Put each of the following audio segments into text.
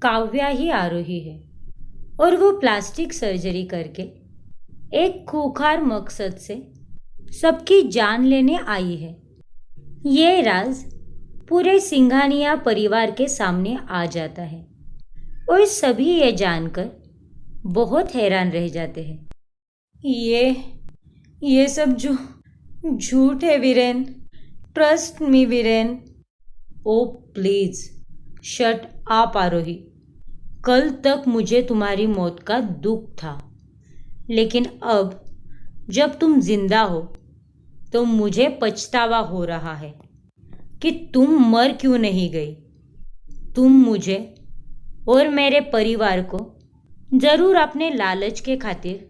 काव्या ही आरोही है और वो प्लास्टिक सर्जरी करके एक खूंखार मकसद से सबकी जान लेने आई है। ये राज पूरे सिंघानिया परिवार के सामने आ जाता है और सभी ये जानकर बहुत हैरान रह जाते हैं। ये सब झूठ है Viren. Trust me Viren. Oh please shut up Arohi. कल तक मुझे तुम्हारी मौत का दुख था, लेकिन अब जब तुम जिंदा हो तो मुझे पछतावा हो रहा है कि तुम मर क्यों नहीं गई। तुम मुझे और मेरे परिवार को जरूर अपने लालच के खातिर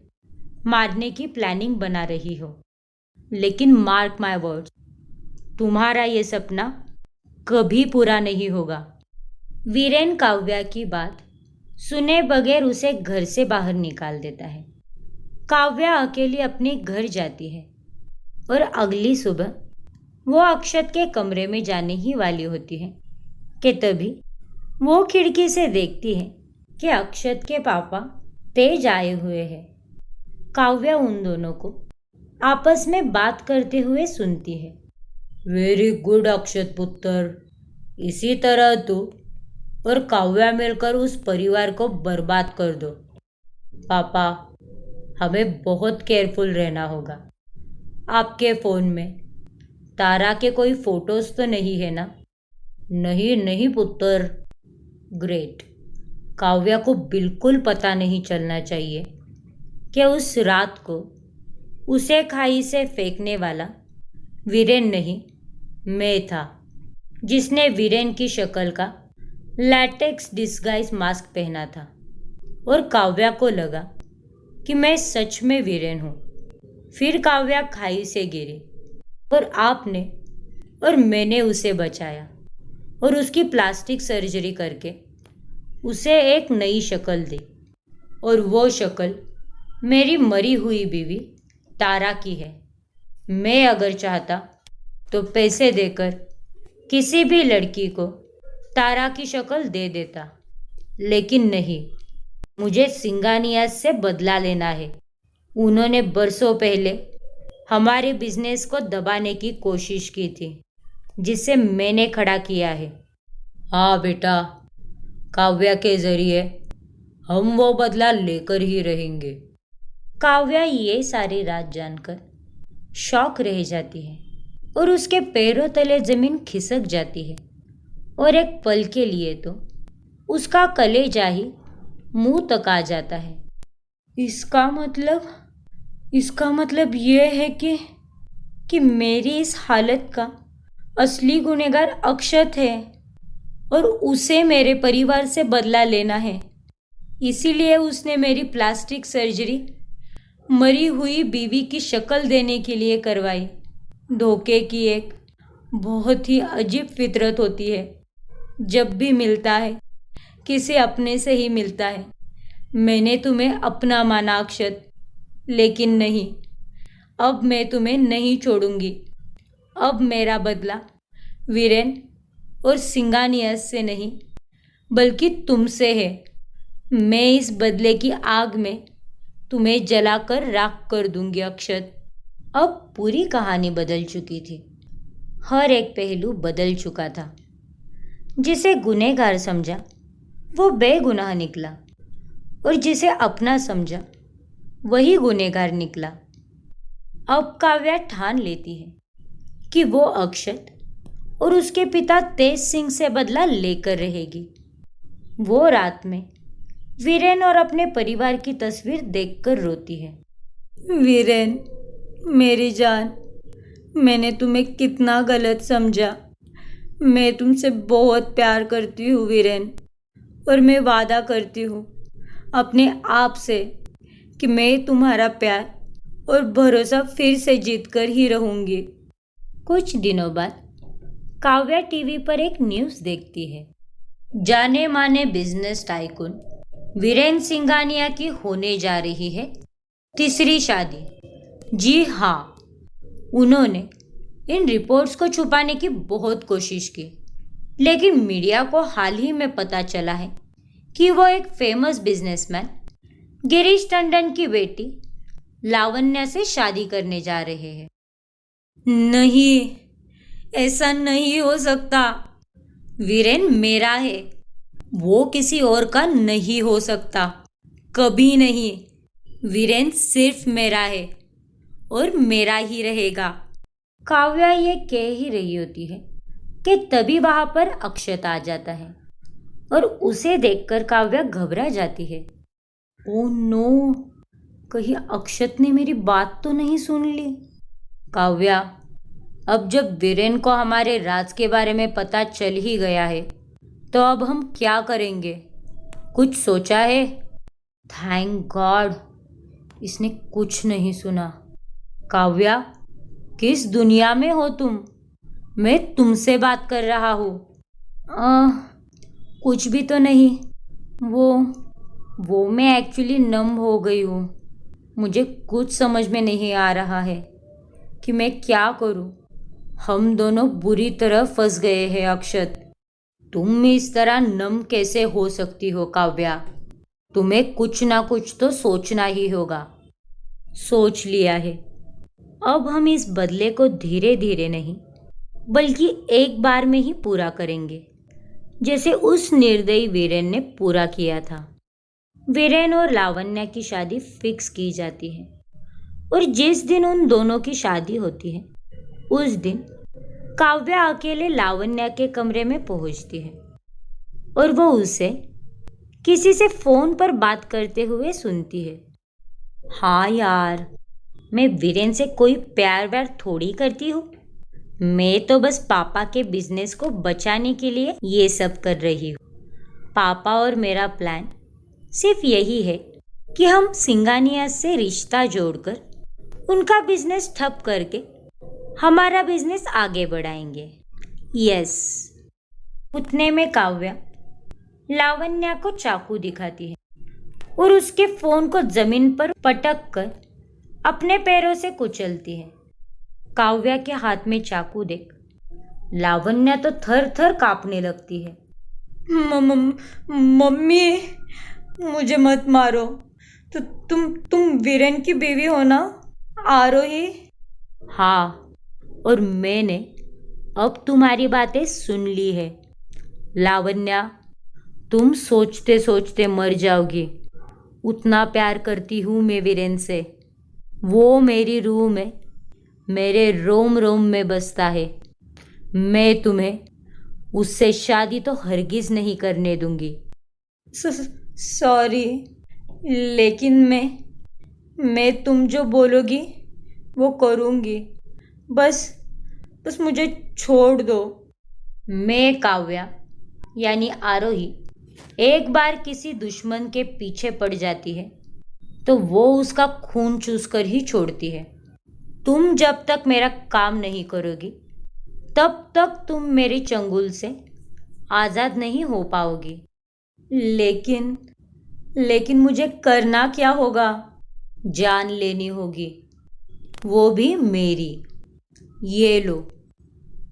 मारने की प्लानिंग बना रही हो, लेकिन मार्क माय वर्ड्स, तुम्हारा ये सपना कभी पूरा नहीं होगा। वीरेन काव्या की बात सुने बगैर उसे घर से बाहर निकाल देता है। काव्या अकेली अपने घर जाती है और अगली सुबह वो अक्षत के कमरे में जाने ही वाली होती है कि तभी वो खिड़की से देखती है कि अक्षत के पापा तेज आए हुए हैं। काव्या उन दोनों को आपस में बात करते हुए सुनती है। वेरी गुड अक्षत पुत्र, इसी तरह तू और काव्या मिलकर उस परिवार को बर्बाद कर दो। पापा, हमें बहुत केयरफुल रहना होगा। आपके फ़ोन में तारा के कोई फोटोज तो नहीं है ना? नहीं नहीं पुत्र। ग्रेट। काव्या को बिल्कुल पता नहीं चलना चाहिए कि उस रात को उसे खाई से फेंकने वाला वीरेन नहीं, मैं था, जिसने वीरेन की शक्ल का लैटेक्स डिस्गाइज मास्क पहना था। और काव्या को लगा कि मैं सच में वीरेन हूँ। फिर काव्या खाई से गिरी और आपने और मैंने उसे बचाया और उसकी प्लास्टिक सर्जरी करके उसे एक नई शक्ल दी। और वो शक्ल मेरी मरी हुई बीवी तारा की है। मैं अगर चाहता तो पैसे देकर किसी भी लड़की को तारा की शक्ल दे देता, लेकिन नहीं, मुझे सिंगानिया से बदला लेना है। उन्होंने बरसों पहले हमारे बिजनेस को दबाने की कोशिश की थी, जिसे मैंने खड़ा किया है। हाँ बेटा, काव्या के जरिए हम वो बदला लेकर ही रहेंगे। काव्या ये सारी रात जानकर शॉक रह जाती है और उसके पैरों तले जमीन खिसक जाती है और एक पल के लिए तो उसका कलेजा ही मुंह तक आ जाता है। इसका मतलब ये है कि मेरी इस हालत का असली गुनहगार अक्षत है और उसे मेरे परिवार से बदला लेना है। इसीलिए उसने मेरी प्लास्टिक सर्जरी मरी हुई बीवी की शक्ल देने के लिए करवाई। धोखे की एक बहुत ही अजीब फितरत होती है। जब भी मिलता है किसी अपने से ही मिलता है। मैंने तुम्हें अपना माना अक्षत, लेकिन नहीं, अब मैं तुम्हें नहीं छोड़ूंगी। अब मेरा बदला वीरेन और सिंगानियस से नहीं, बल्कि तुमसे है। मैं इस बदले की आग में तुम्हें जलाकर राख कर दूंगी अक्षत। अब पूरी कहानी बदल चुकी थी। हर एक पहलू बदल चुका था। जिसे गुनहगार समझा वो बेगुनाह निकला और जिसे अपना समझा वही गुनहगार निकला। अब काव्या ठान लेती है कि वो अक्षत और उसके पिता तेज सिंह से बदला लेकर रहेगी। वो रात में वीरेन और अपने परिवार की तस्वीर देखकर रोती है। वीरेन, मेरी जान, मैंने तुम्हें कितना गलत समझा। मैं तुमसे बहुत प्यार करती हूँ वीरेन, और मैं वादा करती हूँ अपने आप से कि मैं तुम्हारा प्यार और भरोसा फिर से जीत कर ही रहूँगी। कुछ दिनों बाद काव्या टीवी पर एक न्यूज़ देखती है। जाने माने बिजनेस टाइकून वीरेन सिंघानिया की होने जा रही है तीसरी शादी। जी हाँ, उन्होंने इन रिपोर्ट्स को छुपाने की बहुत कोशिश की, लेकिन मीडिया को हाल ही में पता चला है कि वो एक फेमस बिजनेसमैन गिरीश टंडन की बेटी लावण्या से शादी करने जा रहे हैं। नहीं, ऐसा नहीं हो सकता। वीरेन मेरा है, वो किसी और का नहीं हो सकता, कभी नहीं। वीरेन सिर्फ मेरा है और मेरा ही रहेगा। काव्या ये कह ही रही होती है कि तभी वहां पर अक्षत आ जाता है और उसे देखकर काव्या घबरा जाती है। ओ नो, कहीं अक्षत ने मेरी बात तो नहीं सुन ली। काव्या, अब जब वीरेन को हमारे राज के बारे में पता चल ही गया है तो अब हम क्या करेंगे? कुछ सोचा है? थैंक गॉड, इसने कुछ नहीं सुना। काव्या, किस दुनिया में हो तुम? मैं तुमसे बात कर रहा हूँ। कुछ भी तो नहीं। वो मैं एक्चुअली नम हो गई हूँ। मुझे कुछ समझ में नहीं आ रहा है कि मैं क्या करूँ। हम दोनों बुरी तरह फंस गए हैं अक्षत। तुम इस तरह नम कैसे हो सकती हो काव्या? तुम्हें कुछ ना कुछ तो सोचना ही होगा। सोच लिया है। अब हम इस बदले को धीरे धीरे नहीं बल्कि एक बार में ही पूरा करेंगे, जैसे उस निर्दयी वीरेन ने पूरा किया था। वीरेन और लावण्या की शादी फिक्स की जाती है और जिस दिन उन दोनों की शादी होती है उस दिन काव्या अकेले लावण्या के कमरे में पहुंचती है और वो उसे किसी से फोन पर बात करते हुए सुनती है। हाँ यार, मैं वीरेन से कोई प्यार व्यार थोड़ी करती हूँ। मैं तो बस पापा के बिजनेस को बचाने के लिए ये सब कर रही हूँ। पापा और मेरा प्लान सिर्फ यही है कि हम सिंगानिया से रिश्ता जोड़कर उनका बिजनेस ठप करके हमारा बिजनेस आगे बढ़ाएंगे। यस। उतने में काव्या लावण्या को चाकू दिखाती है और उसके फोन को जमीन पर पटक कर अपने पैरों से कुचलती है। काव्या के हाथ में चाकू देख लावण्या तो थर थर कांपने लगती है। मम्मी, मुझे मत मारो। तो तुम वीरेन की बीवी हो ना, आरोही? हाँ, और मैंने अब तुम्हारी बातें सुन ली है। लावण्या, तुम सोचते सोचते मर जाओगी। उतना प्यार करती हूँ मैं वीरेन से। वो मेरी रूह में, मेरे रोम रोम में बसता है। मैं तुम्हें उससे शादी तो हरगिज नहीं करने दूंगी। सॉरी, लेकिन मैं तुम जो बोलोगी वो करूँगी। बस मुझे छोड़ दो। मैं काव्या यानी आरोही एक बार किसी दुश्मन के पीछे पड़ जाती है तो वो उसका खून चूस कर ही छोड़ती है। तुम जब तक मेरा काम नहीं करोगी तब तक तुम मेरी चंगुल से आज़ाद नहीं हो पाओगी। लेकिन मुझे करना क्या होगा? जान लेनी होगी, वो भी मेरी। ये लो,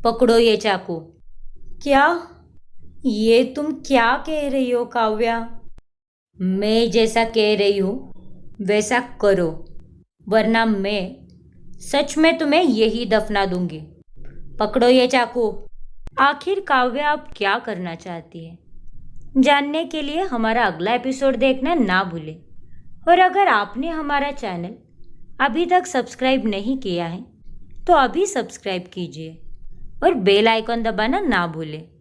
पकड़ो ये चाकू। क्या? ये तुम क्या कह रही हो काव्या? मैं जैसा कह रही हूँ वैसा करो, वरना मैं सच में तुम्हें यही दफना दूंगी। पकड़ो ये चाकू। आखिर काव्या अब क्या करना चाहती है, जानने के लिए हमारा अगला एपिसोड देखना ना भूलें। और अगर आपने हमारा चैनल अभी तक सब्सक्राइब नहीं किया है तो अभी सब्सक्राइब कीजिए और बेल आइकॉन दबाना ना भूलें।